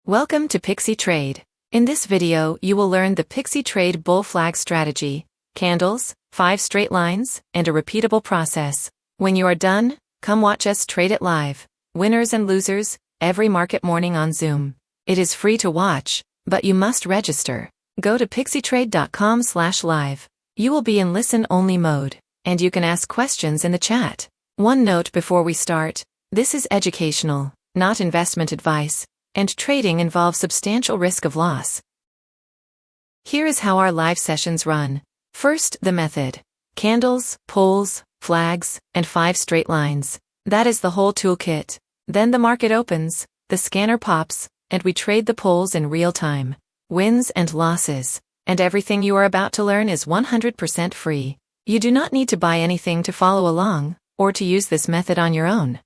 Welcome to PixyTrade. In this video, you will learn the PixyTrade bull flag strategy, candles, 5 straight lines, and a repeatable process. When you are done, come watch us trade it live. Winners and losers, every market morning on Zoom. It is free to watch, but you must register. Go to PixyTrade.com/live. You will be in listen-only mode, and you can ask questions in the chat. One note before we start, this is educational, not investment advice, and trading involves substantial risk of loss. Here is how our live sessions run. First, the method. Candles, poles, flags, and 5 straight lines. That is the whole toolkit. Then the market opens, the scanner pops, and we trade the poles in real time. Wins and losses. And everything you are about to learn is 100% free. You do not need to buy anything to follow along, or to use this method on your own.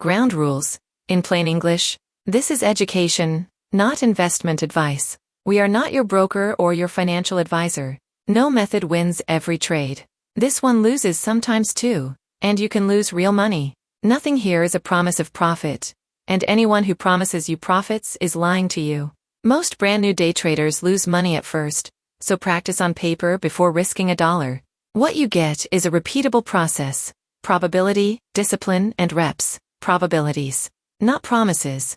Ground rules. In plain English, this is education, not investment advice. We are not your broker or your financial advisor. No method wins every trade. This one loses sometimes too, and you can lose real money. Nothing here is a promise of profit, and anyone who promises you profits is lying to you. Most brand new day traders lose money at first, so practice on paper before risking $1. What you get is a repeatable process. Probability, discipline, and reps. Probabilities, not promises.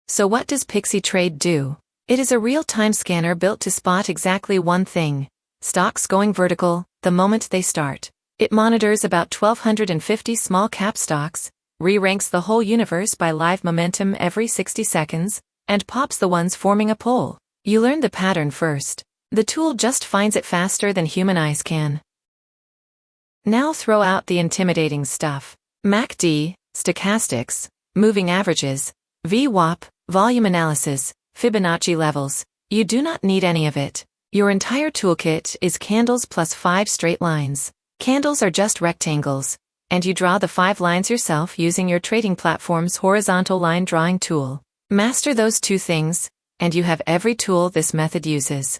So what does PixyTrade do? It is a real-time scanner built to spot exactly one thing: stocks going vertical the moment they start. It monitors about 1,250 small-cap stocks, re-ranks the whole universe by live momentum every 60 seconds, and pops the ones forming a pole. You learn the pattern first. The tool just finds it faster than human eyes can. Now throw out the intimidating stuff. MACD, stochastics, moving averages, VWAP, volume analysis, Fibonacci levels. You do not need any of it. Your entire toolkit is candles plus 5 straight lines. Candles are just rectangles, and you draw the 5 lines yourself using your trading platform's horizontal line drawing tool. Master those 2 things, and you have every tool this method uses.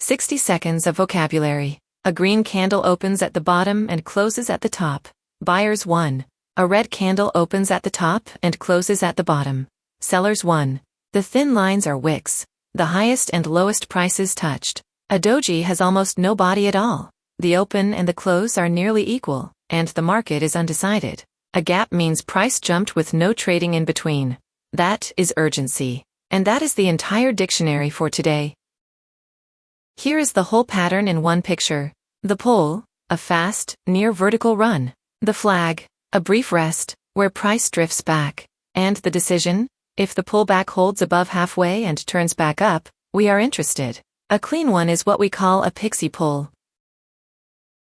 60 seconds of vocabulary. A green candle opens at the bottom and closes at the top. Buyers 1. A red candle opens at the top and closes at the bottom. Sellers 1. The thin lines are wicks, the highest and lowest prices touched. A doji has almost no body at all. The open and the close are nearly equal, and the market is undecided. A gap means price jumped with no trading in between. That is urgency. And that is the entire dictionary for today. Here is the whole pattern in one picture. The pole, a fast, near vertical run. The flag, a brief rest, where price drifts back. And the decision, if the pullback holds above halfway and turns back up, we are interested. A clean one is what we call a PixyPole.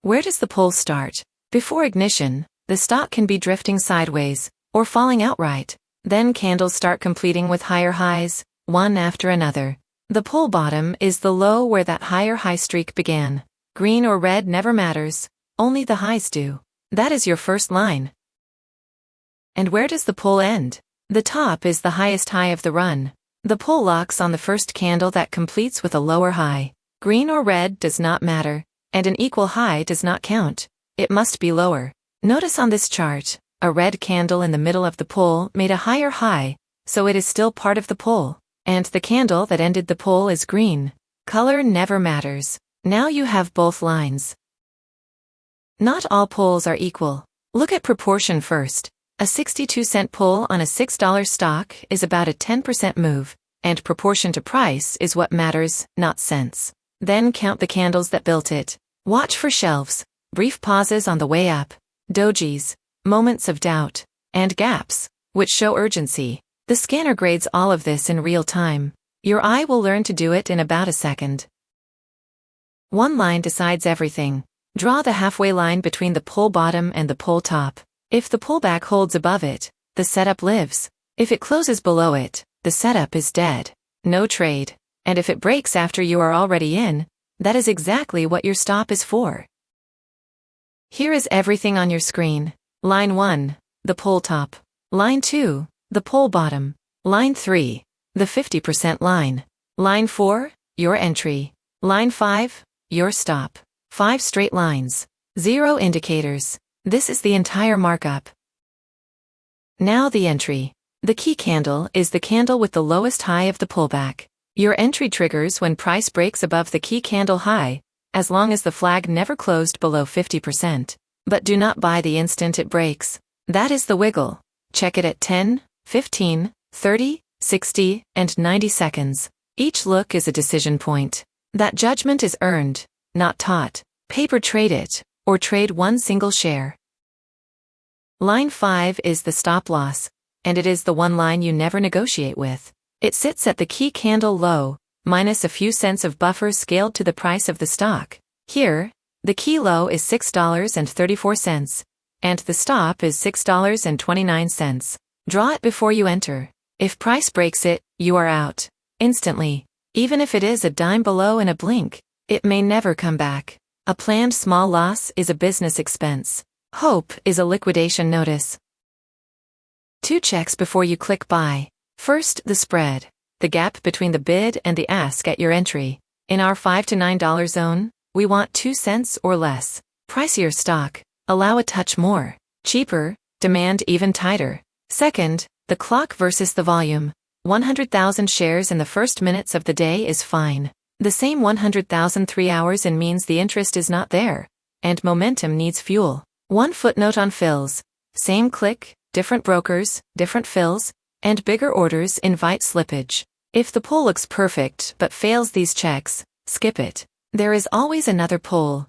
Where does the pole start? Before ignition, the stock can be drifting sideways, or falling outright. Then candles start completing with higher highs, one after another. The pole bottom is the low where that higher high streak began. Green or red never matters, only the highs do. That is your first line. And where does the pole end? The top is the highest high of the run. The pole locks on the first candle that completes with a lower high. Green or red does not matter, and an equal high does not count. It must be lower. Notice on this chart, a red candle in the middle of the pole made a higher high, so it is still part of the pole. And the candle that ended the pole is green. Color never matters. Now you have both lines. Not all poles are equal. Look at proportion first. A 62-cent pull on a $6 stock is about a 10% move, and proportion to price is what matters, not cents. Then count the candles that built it. Watch for shelves, brief pauses on the way up, dojis, moments of doubt, and gaps, which show urgency. The scanner grades all of this in real time. Your eye will learn to do it in about a second. One line decides everything. Draw the halfway line between the pole bottom and the pole top. If the pullback holds above it, the setup lives. If it closes below it, the setup is dead. No trade. And if it breaks after you are already in, that is exactly what your stop is for. Here is everything on your screen. Line 1, the pole top. Line 2, the pole bottom. Line 3, the 50% line. Line 4, your entry. Line 5, your stop. 5 straight lines. 0 indicators. This is the entire markup. Now the entry. The key candle is the candle with the lowest high of the pullback. Your entry triggers when price breaks above the key candle high, as long as the flag never closed below 50%. But do not buy the instant it breaks. That is the wiggle. Check it at 10, 15, 30, 60, and 90 seconds. Each look is a decision point. That judgment is earned, not taught. Paper trade it, or trade one single share. Line 5 is the stop loss, and it is the one line you never negotiate with. It sits at the key candle low, minus a few cents of buffer scaled to the price of the stock. Here, the key low is $6.34, and the stop is $6.29. Draw it before you enter. If price breaks it, you are out. Instantly. Even if it is a dime below in a blink, it may never come back. A planned small loss is a business expense. Hope is a liquidation notice. 2 checks before you click buy. First, the spread. The gap between the bid and the ask at your entry. In our $5 to $9 zone, we want 2 cents or less. Pricier stock. Allow a touch more. Cheaper. Demand even tighter. Second, the clock versus the volume. 100,000 shares in the first minutes of the day is fine. The same 100,000 3 hours in means the interest is not there, and momentum needs fuel. 1 footnote on fills. Same click, different brokers, different fills, and bigger orders invite slippage. If the pull looks perfect but fails these checks, skip it. There is always another pull.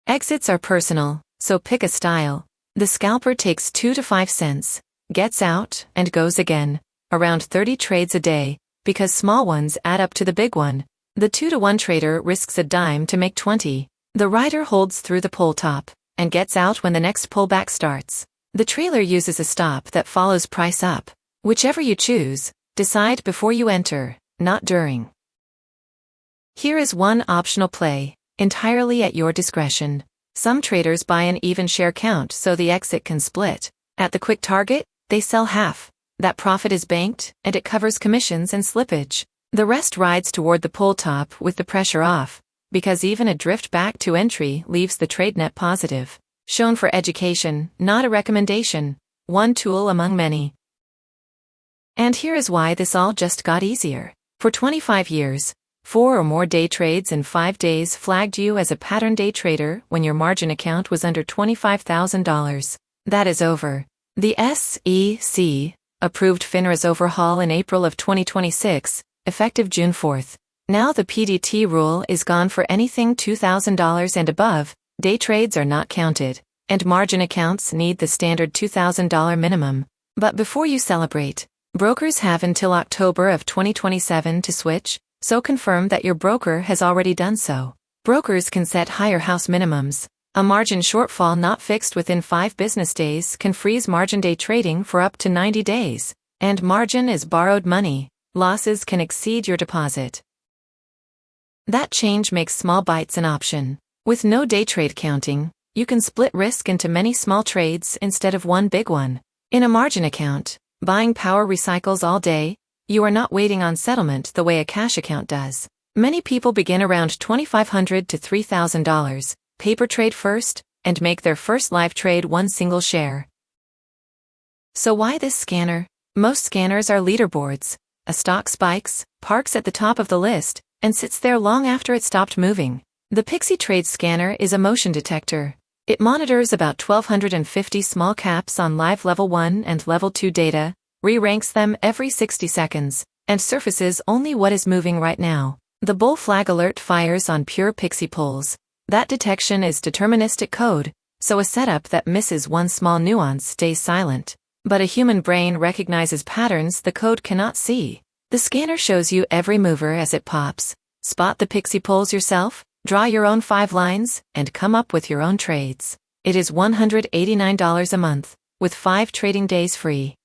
Exits are personal, so pick a style. The scalper takes 2 to 5 cents, gets out, and goes again. Around 30 trades a day, because small ones add up to the big one. The 2 to 1 trader risks a dime to make 20. The rider holds through the pull top, and gets out when the next pullback starts. The trailer uses a stop that follows price up. Whichever you choose, decide before you enter, not during. Here is one optional play, entirely at your discretion. Some traders buy an even share count so the exit can split. At the quick target, they sell half. That profit is banked, and it covers commissions and slippage. The rest rides toward the pull top with the pressure off, because even a drift back to entry leaves the trade net positive. Shown for education, not a recommendation. One tool among many. And here is why this all just got easier. For 25 years, 4 or more day trades in 5 days flagged you as a pattern day trader when your margin account was under $25,000. That is over. The SEC approved FINRA's overhaul in April of 2026, effective June 4th. Now the PDT rule is gone for anything $2,000 and above. Day trades are not counted, and margin accounts need the standard $2,000 minimum. But before you celebrate, brokers have until October of 2027 to switch, so confirm that your broker has already done so. Brokers can set higher house minimums. A margin shortfall not fixed within 5 business days can freeze margin day trading for up to 90 days. And margin is borrowed money. Losses can exceed your deposit. That change makes small bites an option. With no day trade counting, you can split risk into many small trades instead of one big one. In a margin account, buying power recycles all day. You are not waiting on settlement the way a cash account does. Many people begin around $2,500 to $3,000. Paper trade first, and make their first live trade one single share. So why this scanner? Most scanners are leaderboards. A stock spikes, parks at the top of the list, and sits there long after it stopped moving. The PixyTrade scanner is a motion detector. It monitors about 1,250 small caps on live level 1 and level 2 data, re-ranks them every 60 seconds, and surfaces only what is moving right now. The bull flag alert fires on pure PixyPoles. That detection is deterministic code, so a setup that misses one small nuance stays silent. But a human brain recognizes patterns the code cannot see. The scanner shows you every mover as it pops. Spot the PixyPoles yourself, draw your own 5 lines, and come up with your own trades. It is $189 a month, with 5 trading days free.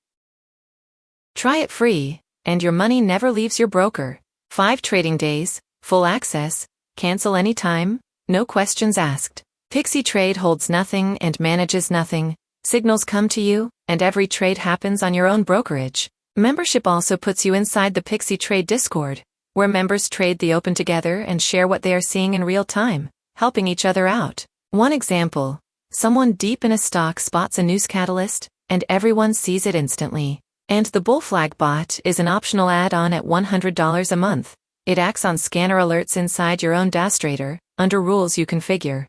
Try it free, and your money never leaves your broker. 5 trading days, full access, cancel anytime, no questions asked. PixyTrade holds nothing and manages nothing. Signals come to you, and every trade happens on your own brokerage. Membership also puts you inside the PixyTrade Discord, where members trade the open together and share what they are seeing in real time, helping each other out. One example, someone deep in a stock spots a news catalyst, and everyone sees it instantly. And the Bull Flag bot is an optional add-on at $100 a month. It acts on scanner alerts inside your own DAS-Trader, under rules you configure.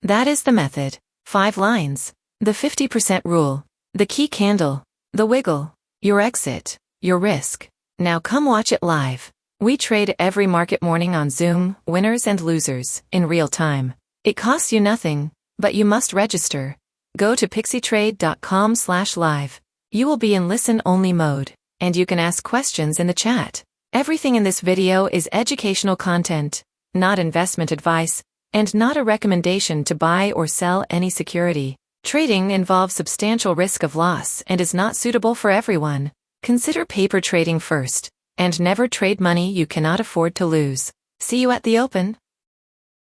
That is the method. 5 lines. The 50% rule. The key candle. The wiggle. Your exit. Your risk. Now come watch it live. We trade every market morning on Zoom, winners and losers, in real time. It costs you nothing, but you must register. Go to PixyTrade.com/live. You will be in listen-only mode, and you can ask questions in the chat. Everything in this video is educational content, not investment advice, and not a recommendation to buy or sell any security. Trading involves substantial risk of loss and is not suitable for everyone. Consider paper trading first, and never trade money you cannot afford to lose. See you at the open.